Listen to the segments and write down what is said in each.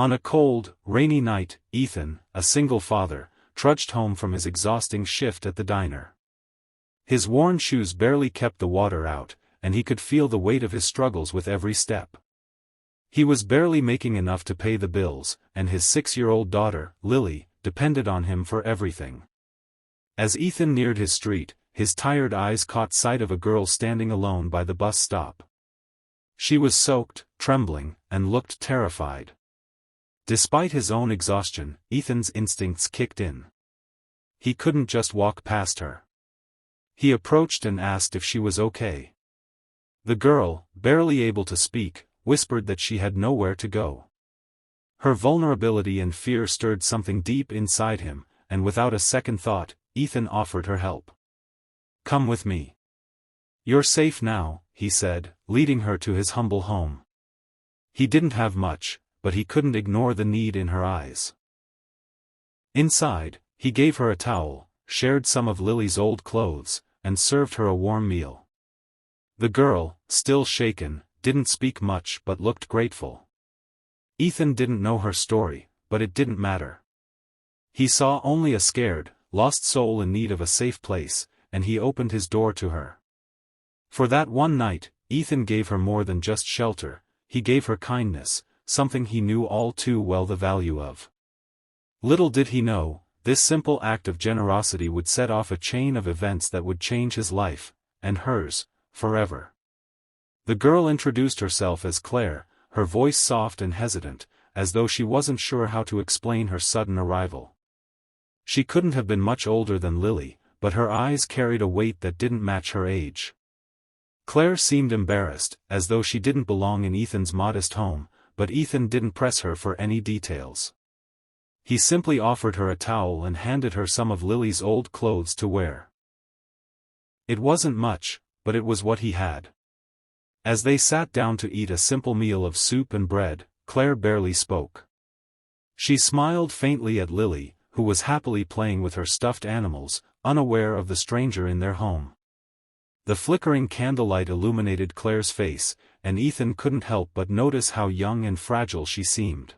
On a cold, rainy night, Ethan, a single father, trudged home from his exhausting shift at the diner. His worn shoes barely kept the water out, and he could feel the weight of his struggles with every step. He was barely making enough to pay the bills, and his 6-year-old daughter, Lily, depended on him for everything. As Ethan neared his street, his tired eyes caught sight of a girl standing alone by the bus stop. She was soaked, trembling, and looked terrified. Despite his own exhaustion, Ethan's instincts kicked in. He couldn't just walk past her. He approached and asked if she was okay. The girl, barely able to speak, whispered that she had nowhere to go. Her vulnerability and fear stirred something deep inside him, and without a second thought, Ethan offered her help. "Come with me. You're safe now," he said, leading her to his humble home. He didn't have much, but he couldn't ignore the need in her eyes. Inside, he gave her a towel, shared some of Lily's old clothes, and served her a warm meal. The girl, still shaken, didn't speak much but looked grateful. Ethan didn't know her story, but it didn't matter. He saw only a scared, lost soul in need of a safe place, and he opened his door to her. For that one night, Ethan gave her more than just shelter, he gave her kindness, something he knew all too well the value of. Little did he know, this simple act of generosity would set off a chain of events that would change his life, and hers, forever. The girl introduced herself as Claire, her voice soft and hesitant, as though she wasn't sure how to explain her sudden arrival. She couldn't have been much older than Lily, but her eyes carried a weight that didn't match her age. Claire seemed embarrassed, as though she didn't belong in Ethan's modest home, but Ethan didn't press her for any details. He simply offered her a towel and handed her some of Lily's old clothes to wear. It wasn't much, but it was what he had. As they sat down to eat a simple meal of soup and bread, Claire barely spoke. She smiled faintly at Lily, who was happily playing with her stuffed animals, unaware of the stranger in their home. The flickering candlelight illuminated Claire's face, and Ethan couldn't help but notice how young and fragile she seemed.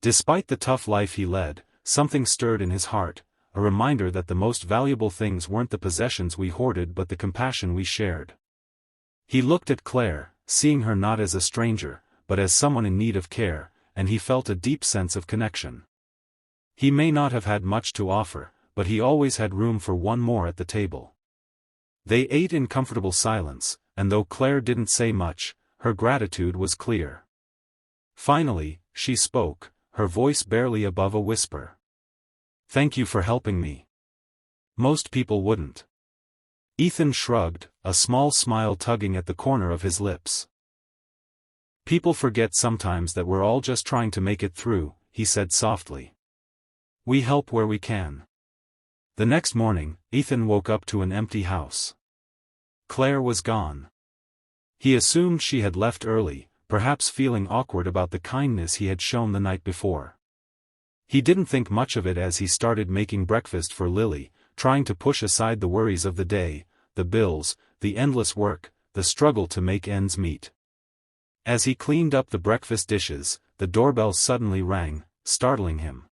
Despite the tough life he led, something stirred in his heart, a reminder that the most valuable things weren't the possessions we hoarded but the compassion we shared. He looked at Claire, seeing her not as a stranger, but as someone in need of care, and he felt a deep sense of connection. He may not have had much to offer, but he always had room for one more at the table. They ate in comfortable silence, and though Claire didn't say much, her gratitude was clear. Finally, she spoke, her voice barely above a whisper. "Thank you for helping me. Most people wouldn't." Ethan shrugged, a small smile tugging at the corner of his lips. "People forget sometimes that we're all just trying to make it through," he said softly. "We help where we can." The next morning, Ethan woke up to an empty house. Claire was gone. He assumed she had left early, perhaps feeling awkward about the kindness he had shown the night before. He didn't think much of it as he started making breakfast for Lily, trying to push aside the worries of the day, the bills, the endless work, the struggle to make ends meet. As he cleaned up the breakfast dishes, the doorbell suddenly rang, startling him.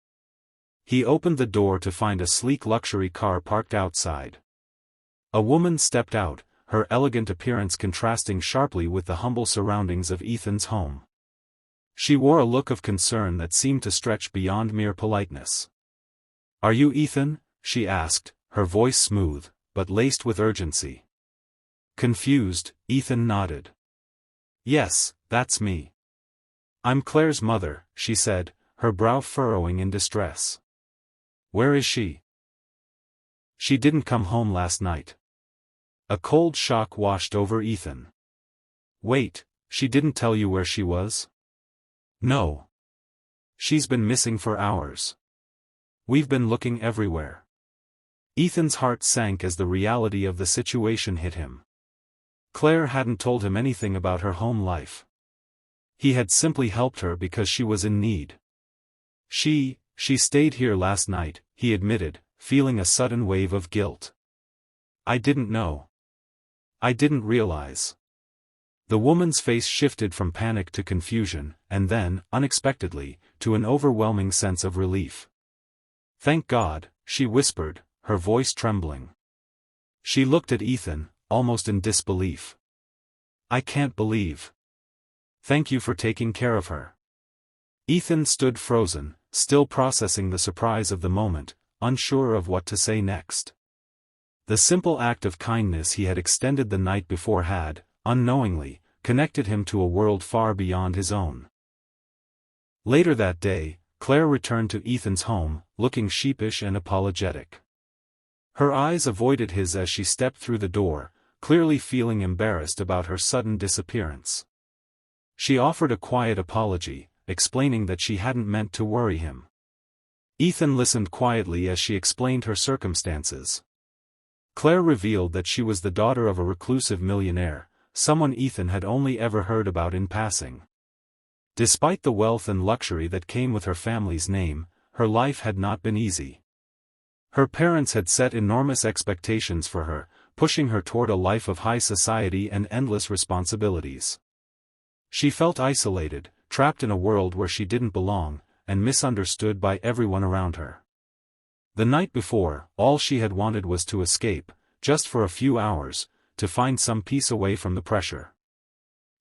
He opened the door to find a sleek luxury car parked outside. A woman stepped out, her elegant appearance contrasting sharply with the humble surroundings of Ethan's home. She wore a look of concern that seemed to stretch beyond mere politeness. "Are you Ethan?" she asked, her voice smooth, but laced with urgency. Confused, Ethan nodded. "Yes, that's me. I'm Claire's mother," she said, her brow furrowing in distress. "Where is she?" "She didn't come home last night." A cold shock washed over Ethan. "Wait, she didn't tell you where she was?" "No. She's been missing for hours. We've been looking everywhere." Ethan's heart sank as the reality of the situation hit him. Claire hadn't told him anything about her home life. He had simply helped her because she was in need. She stayed here last night," he admitted, feeling a sudden wave of guilt. "I didn't know. I didn't realize." The woman's face shifted from panic to confusion, and then, unexpectedly, to an overwhelming sense of relief. "Thank God," she whispered, her voice trembling. She looked at Ethan, almost in disbelief. "I can't believe. Thank you for taking care of her." Ethan stood frozen, still processing the surprise of the moment, unsure of what to say next. The simple act of kindness he had extended the night before had, unknowingly, connected him to a world far beyond his own. Later that day, Claire returned to Ethan's home, looking sheepish and apologetic. Her eyes avoided his as she stepped through the door, clearly feeling embarrassed about her sudden disappearance. She offered a quiet apology, explaining that she hadn't meant to worry him. Ethan listened quietly as she explained her circumstances. Claire revealed that she was the daughter of a reclusive millionaire, someone Ethan had only ever heard about in passing. Despite the wealth and luxury that came with her family's name, her life had not been easy. Her parents had set enormous expectations for her, pushing her toward a life of high society and endless responsibilities. She felt isolated, trapped in a world where she didn't belong, and misunderstood by everyone around her. The night before, all she had wanted was to escape, just for a few hours, to find some peace away from the pressure.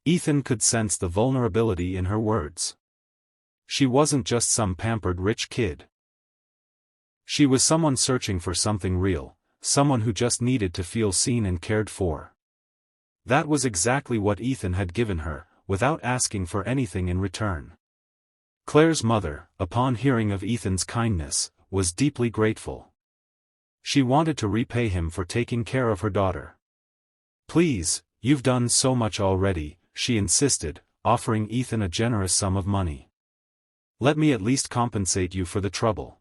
Ethan could sense the vulnerability in her words. She wasn't just some pampered rich kid. She was someone searching for something real, someone who just needed to feel seen and cared for. That was exactly what Ethan had given her, without asking for anything in return. Claire's mother, upon hearing of Ethan's kindness, was deeply grateful. She wanted to repay him for taking care of her daughter. "Please, you've done so much already," she insisted, offering Ethan a generous sum of money. "Let me at least compensate you for the trouble."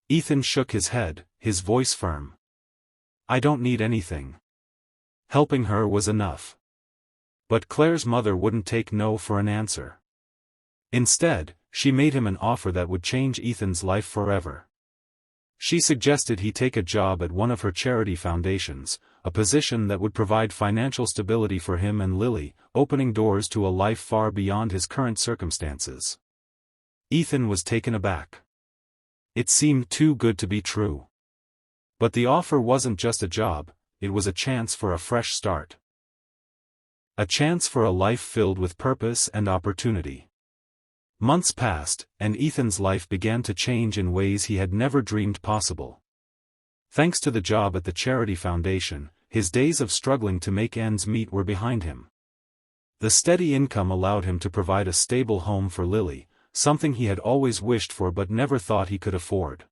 Ethan shook his head, his voice firm. "I don't need anything." Helping her was enough. But Claire's mother wouldn't take no for an answer. Instead, she made him an offer that would change Ethan's life forever. She suggested he take a job at one of her charity foundations, a position that would provide financial stability for him and Lily, opening doors to a life far beyond his current circumstances. Ethan was taken aback. It seemed too good to be true. But the offer wasn't just a job, it was a chance for a fresh start. A chance for a life filled with purpose and opportunity. Months passed, and Ethan's life began to change in ways he had never dreamed possible. Thanks to the job at the charity foundation, his days of struggling to make ends meet were behind him. The steady income allowed him to provide a stable home for Lily, something he had always wished for but never thought he could afford.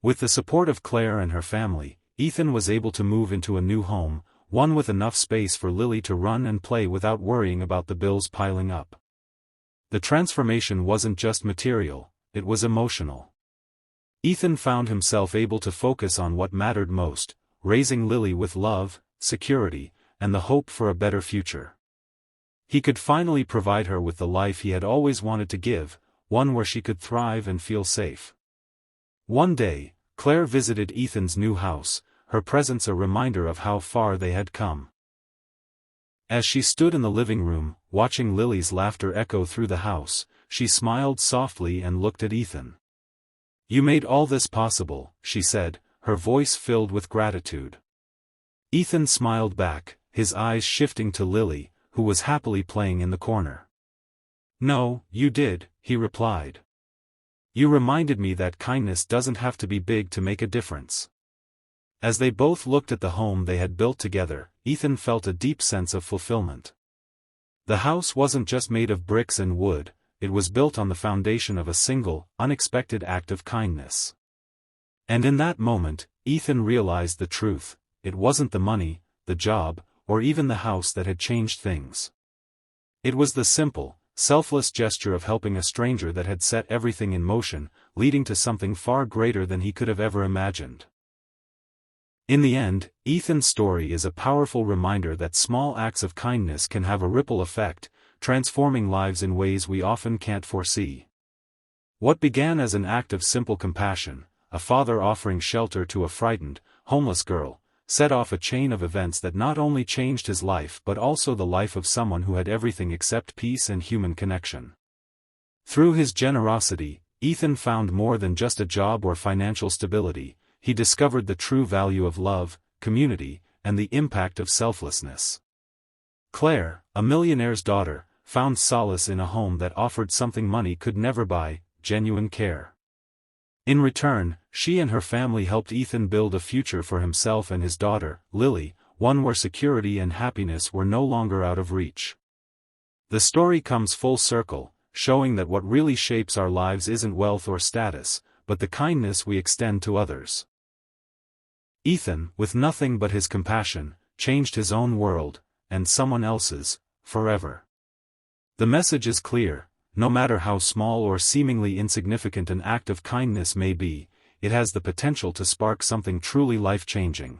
With the support of Claire and her family, Ethan was able to move into a new home, one with enough space for Lily to run and play without worrying about the bills piling up. The transformation wasn't just material, it was emotional. Ethan found himself able to focus on what mattered most, raising Lily with love, security, and the hope for a better future. He could finally provide her with the life he had always wanted to give, one where she could thrive and feel safe. One day, Claire visited Ethan's new house, her presence a reminder of how far they had come. As she stood in the living room, watching Lily's laughter echo through the house, she smiled softly and looked at Ethan. "You made all this possible," she said, her voice filled with gratitude. Ethan smiled back, his eyes shifting to Lily, who was happily playing in the corner. "No, you did," he replied. "You reminded me that kindness doesn't have to be big to make a difference." As they both looked at the home they had built together, Ethan felt a deep sense of fulfillment. The house wasn't just made of bricks and wood, it was built on the foundation of a single, unexpected act of kindness. And in that moment, Ethan realized the truth: it wasn't the money, the job, or even the house that had changed things. It was the simple, selfless gesture of helping a stranger that had set everything in motion, leading to something far greater than he could have ever imagined. In the end, Ethan's story is a powerful reminder that small acts of kindness can have a ripple effect, transforming lives in ways we often can't foresee. What began as an act of simple compassion, a father offering shelter to a frightened, homeless girl, set off a chain of events that not only changed his life but also the life of someone who had everything except peace and human connection. Through his generosity, Ethan found more than just a job or financial stability. He discovered the true value of love, community, and the impact of selflessness. Claire, a millionaire's daughter, found solace in a home that offered something money could never buy: genuine care. In return, she and her family helped Ethan build a future for himself and his daughter, Lily, one where security and happiness were no longer out of reach. The story comes full circle, showing that what really shapes our lives isn't wealth or status, but the kindness we extend to others. Ethan, with nothing but his compassion, changed his own world, and someone else's, forever. The message is clear: no matter how small or seemingly insignificant an act of kindness may be, it has the potential to spark something truly life-changing.